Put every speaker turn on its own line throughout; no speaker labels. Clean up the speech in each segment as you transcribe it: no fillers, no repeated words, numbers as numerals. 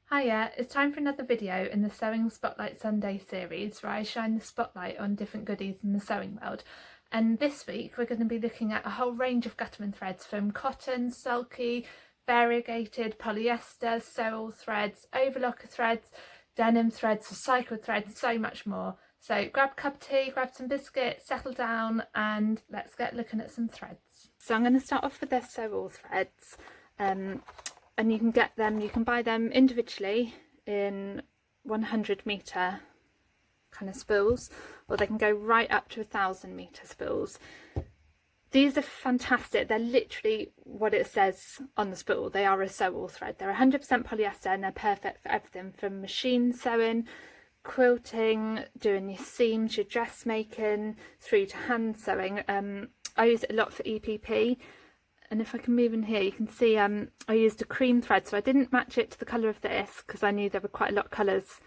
Hiya, it's time for another video in the Sewing Spotlight Sunday series where I shine the spotlight on different goodies in the sewing world. And this week we're going to be looking at a whole range of Gütermann threads from cotton, sulky, variegated, polyester, sewn threads, overlocker threads, denim threads, recycled threads, so much more. So grab a cup of tea, grab some biscuits, settle down and let's get looking at some threads. So I'm going to start off with their sewn threads. And you can get them, you can buy them individually in 100-metre kind of spools, or they can go right up to 1,000-metre spools. These are fantastic. They're literally what it says on the spool. They are a sewn thread. They're 100% polyester and they're perfect for everything from machine sewing, quilting, doing your seams, your dressmaking, through to hand sewing. I use it a lot for EPP. And if I can move in here, you can see I used a cream thread, so I didn't match it to the colour of this because I knew there were quite a lot of colours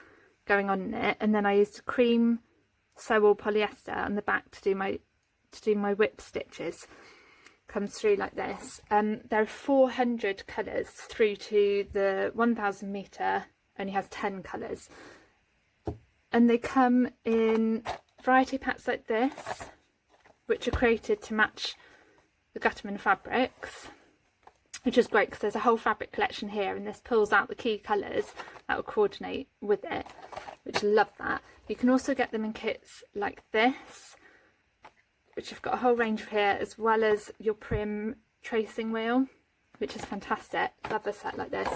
going on in it. And then I used a cream sewn polyester on the back to do my whip stitches. Comes through like this. There are 400 colours through to the 1,000 metre, only has 10 colours. And they come in variety packs like this, which are created to match the Gütermann fabrics, which is great because there's a whole fabric collection here, and this pulls out the key colours that will coordinate with it, which I love that. You can also get them in kits like this, which I've got a whole range of here, as well as your prim tracing wheel, which is fantastic. Love a set like this.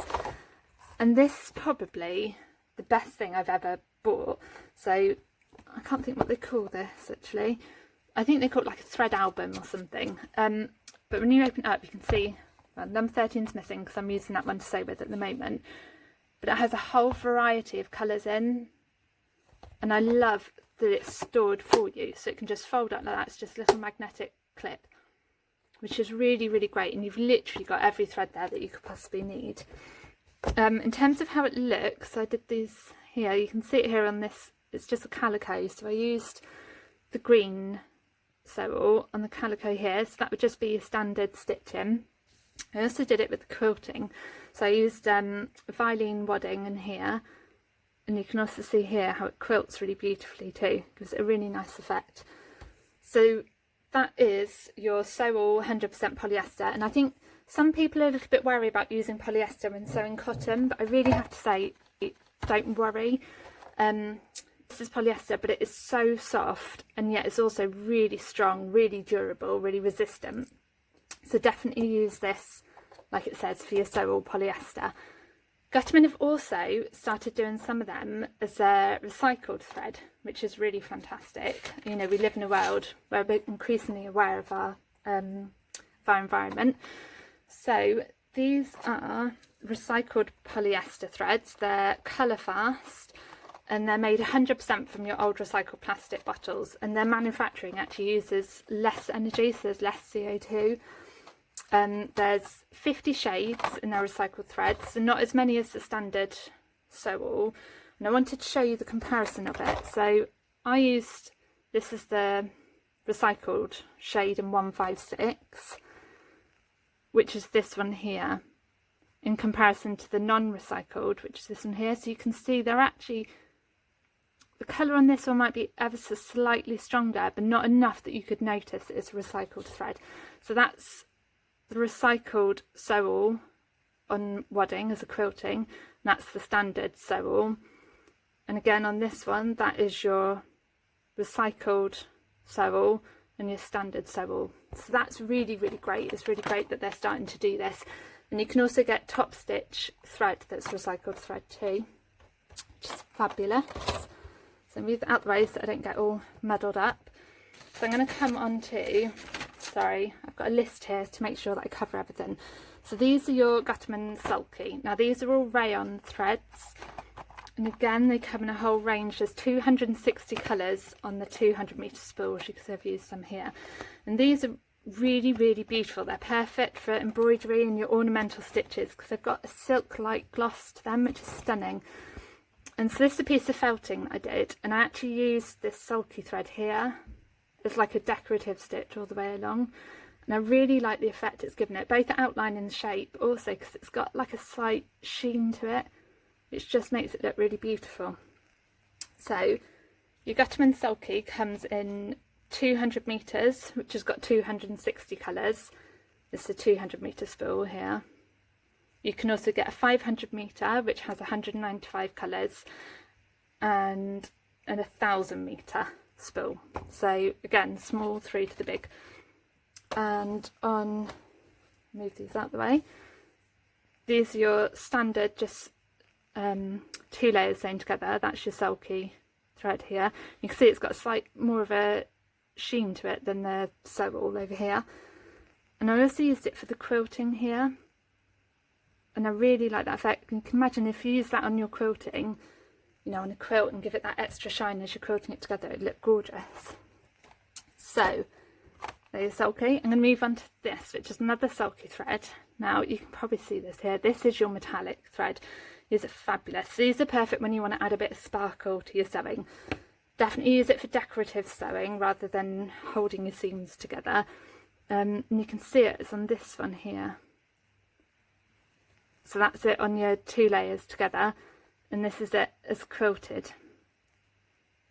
And this is probably the best thing I've ever bought. So I can't think what they call this actually. I think they call it like a thread album or something. But when you open it up, you can see, well, number 13 is missing because I'm using that one to sew with at the moment. But it has a whole variety of colours in. And I love that it's stored for you. So it can just fold up like that. It's just a little magnetic clip, which is really, really great. And you've literally got every thread there that you could possibly need. In terms of how it looks, I did these here. You can see it here on this. It's just a calico. So I used the green sewn on the calico here, so that would just be your standard stitching. I also did it with the quilting, so I used Vilene wadding in here, and you can also see here how it quilts really beautifully too. Gives it a really nice effect. So that is your sewn 100% polyester, and I think some people are a little bit wary about using polyester when sewing cotton, but I really have to say, don't worry. This is polyester, but it is so soft, and yet it's also really strong, really durable, really resistant. So definitely use this, like it says, for your sewn polyester. Gütermann have also started doing some of them as a recycled thread, which is really fantastic. You know, we live in a world where we're increasingly aware of our environment. So these are recycled polyester threads. They're colour fast. And they're made 100% from your old recycled plastic bottles, and their manufacturing actually uses less energy, so there's less CO2. There's 50 shades in their recycled threads, so not as many as the standard sewn. And I wanted to show you the comparison of it. So I used, this is the recycled shade in 156, which is this one here, in comparison to the non-recycled, which is this one here. So you can see they're actually, the colour on this one might be ever so slightly stronger, but not enough that you could notice it's a recycled thread. So that's the recycled sewn on wadding as a quilting, and that's the standard sewn. And again on this one, that is your recycled sewn and your standard sewn. So that's really, really great. It's really great that they're starting to do this. And you can also get Topstitch thread that's recycled thread too, which is fabulous. So move it out the way so I don't get all muddled up. So I'm going to come on to, sorry, I've got a list here to make sure that I cover everything. So these are your Gütermann Sulky. Now these are all rayon threads. And again, they come in a whole range. There's 260 colours on the 200 metre spools. You can see I've used some here. And these are really, really beautiful. They're perfect for embroidery and your ornamental stitches because they've got a silk-like gloss to them, which is stunning. And so this is a piece of felting that I did, and I actually used this sulky thread here as like a decorative stitch all the way along. And I really like the effect it's given it, both the outline and the shape, but also because it's got like a slight sheen to it. which just makes it look really beautiful. So your Gütermann Sulky comes in 200 metres, which has got 260 colours. This is a 200 metre spool here. You can also get a 500 metre, which has 195 colours, and a 1000 metre spool. So again, small through to the big. And on, move these out the way, these are your standard, just 2 layers sewn together. That's your sulky thread here. You can see it's got a slight more of a sheen to it than the sew all over here. And I also used it for the quilting here, and I really like that effect. You can imagine if you use that on your quilting, you know, on a quilt, and give it that extra shine as you're quilting it together, it'd look gorgeous. So there's sulky. I'm going to move on to this, which is another sulky thread. Now you can probably see this here. This is your metallic thread. These are fabulous. These are perfect when you want to add a bit of sparkle to your sewing. Definitely use it for decorative sewing rather than holding your seams together. And you can see it's on this one here. So that's it on your 2 layers together, and this is it as quilted,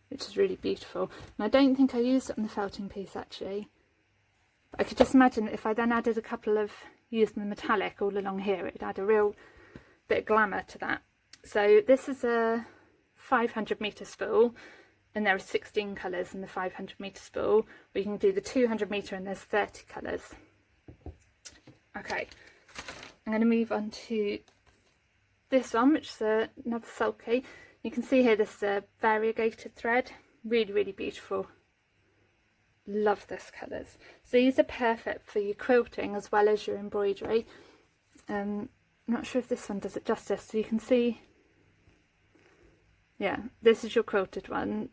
which is really beautiful. And I don't think I used it on the felting piece actually. But I could just imagine that if I then added a couple of, using the metallic all along here, it'd add a real bit of glamour to that. So this is a 500 metre spool, and there are 16 colours in the 500 metre spool. We can do the 200 metre and there's 30 colours. Okay, I'm going to move on to this one, which is another sulky. You can see here this is a variegated thread. Really, really beautiful. Love this colours. So these are perfect for your quilting as well as your embroidery. I'm not sure if this one does it justice. So you can see, yeah, this is your quilted one.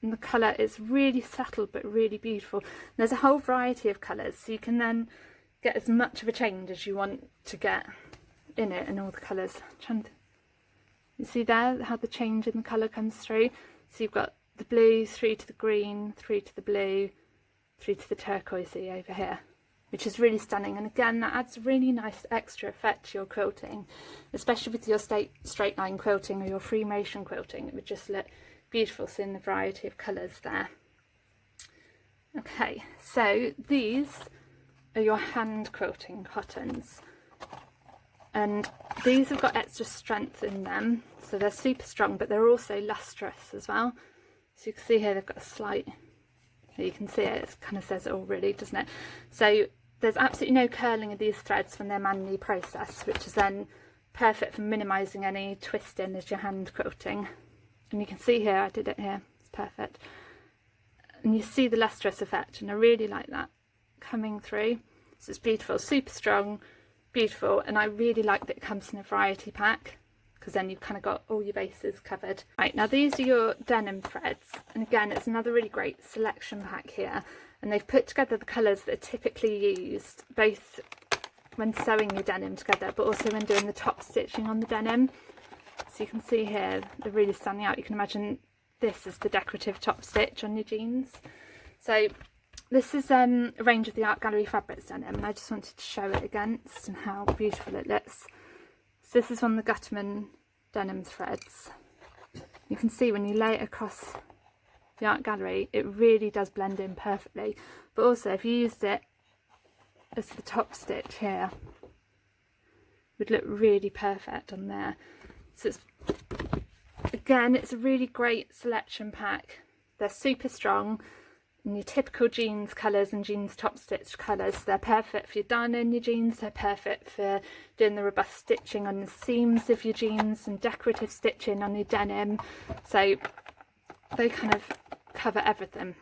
And the colour is really subtle but really beautiful. There's a whole variety of colours, so you can then get as much of a change as you want to get in it, and all the colours. You see there how the change in the colour comes through? So you've got the blue through to the green, through to the blue, through to the turquoisey over here, which is really stunning. And again, that adds a really nice extra effect to your quilting, especially with your straight line quilting or your free motion quilting. It would just look beautiful seeing the variety of colours there. Okay, so these are your hand quilting cottons, and these have got extra strength in them, so they're super strong, but they're also lustrous as well. So you can see here they've got a slight, you can see it kind of says it all really, doesn't it? So there's absolutely no curling of these threads when they're manually processed, which is then perfect for minimising any twisting as you're hand quilting. And you can see here, I did it here, it's perfect. And you see the lustrous effect, and I really like that coming through. So it's beautiful, super strong, beautiful, and I really like that it comes in a variety pack, because then you've kind of got all your bases covered. Right, now these are your denim threads, and again it's another really great selection pack here, and they've put together the colours that are typically used both when sewing your denim together but also when doing the top stitching on the denim. So you can see here they're really standing out. You can imagine this is the decorative top stitch on your jeans. So this is a range of the Art Gallery Fabrics denim, and I just wanted to show it against and how beautiful it looks. So this is one of the Gütermann denim threads. You can see when you lay it across the Art Gallery, it really does blend in perfectly. But also if you used it as the top stitch here, it would look really perfect on there. So it's, again, it's a really great selection pack. They're super strong, and your typical jeans colours and jeans top stitch colours. They're perfect for your darning your jeans, they're perfect for doing the robust stitching on the seams of your jeans and decorative stitching on your denim. So they kind of cover everything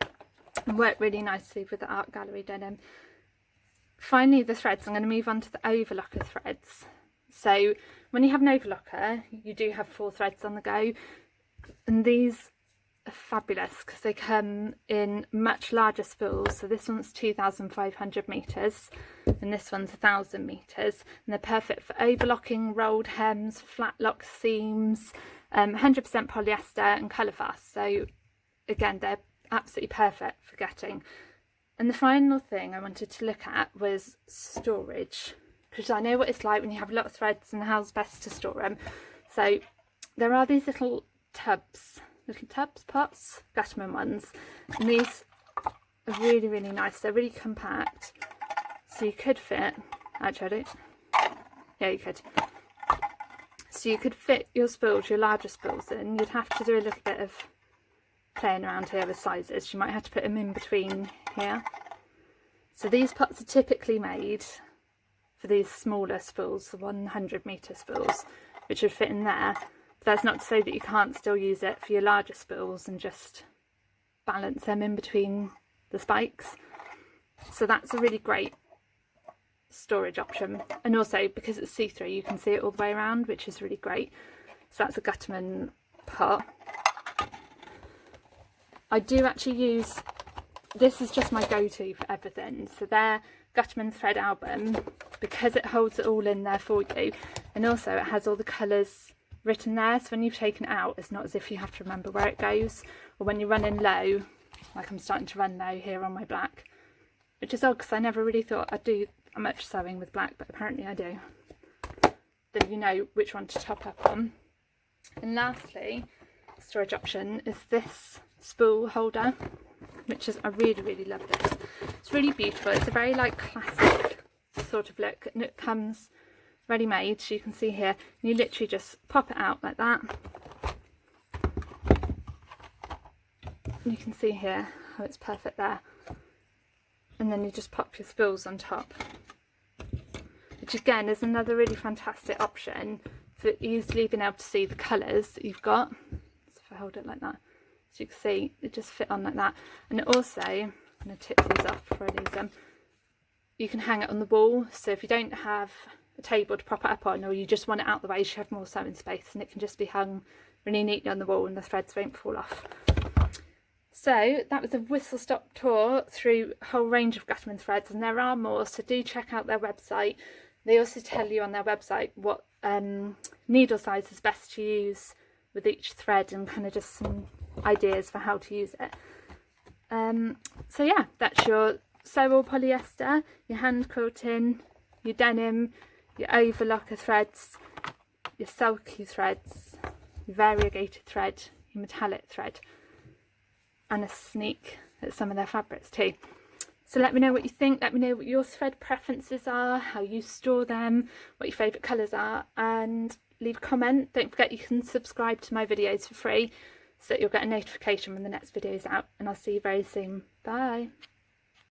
and work really nicely with the Art Gallery denim. Finally, the threads, I'm going to move on to the overlocker threads. So when you have an overlocker, you do have 4 threads on the go, and these are fabulous because they come in much larger spools. So this one's 2,500 metres and this one's 1,000 metres, and they're perfect for overlocking, rolled hems, flat lock seams, 100% polyester and colour fast. So again, they're absolutely perfect for getting. And the final thing I wanted to look at was storage, because I know what it's like when you have a lot of threads and how's best to store them. So there are these little pots, Gütermann ones, and these are really, really nice. They're really compact, so you could fit, actually I don't, yeah you could, so you could fit your spools, your larger spools in. You'd have to do a little bit of playing around here with sizes. You might have to put them in between here. So these pots are typically made for these smaller spools, the 100 metre spools, which would fit in there. But that's not to say that you can't still use it for your larger spools and just balance them in between the spikes. So that's a really great storage option. And also, because it's see-through, you can see it all the way around, which is really great. So that's a Gütermann pot. I do actually use, this is just my go-to for everything. So they're Gütermann thread album, because it holds it all in there for you, and also it has all the colours written there, so when you've taken it out, it's not as if you have to remember where it goes. Or when you're running low, like I'm starting to run low here on my black, which is odd because I never really thought I'd do much sewing with black, but apparently I do. Then you know which one to top up on. And lastly, storage option is this spool holder, which is, I really, really love this. It's really beautiful. It's a very like classic sort of look, and it comes ready made, so you can see here, and you literally just pop it out like that. And you can see here how it's perfect there. And then you just pop your spools on top, which again is another really fantastic option for easily being able to see the colours that you've got. So if I hold it like that, so you can see it just fit on like that. And it also, I'm going to tip these off before I lose them, you can hang it on the wall. So if you don't have a table to prop it up on, or you just want it out the way, you should have more sewing space, and it can just be hung really neatly on the wall and the threads won't fall off. So that was a whistle stop tour through a whole range of Gütermann threads, and there are more, so do check out their website. They also tell you on their website what needle size is best to use with each thread, and kind of just some ideas for how to use it. So yeah, that's your sewn polyester, your hand quilting, your denim, your overlocker threads, your sulky threads, your variegated thread, your metallic thread, and a sneak at some of their fabrics too. So let me know what you think, let me know what your thread preferences are, how you store them, what your favourite colours are, and leave a comment. Don't forget you can subscribe to my videos for free so that you'll get a notification when the next video is out, and I'll see you very soon. Bye!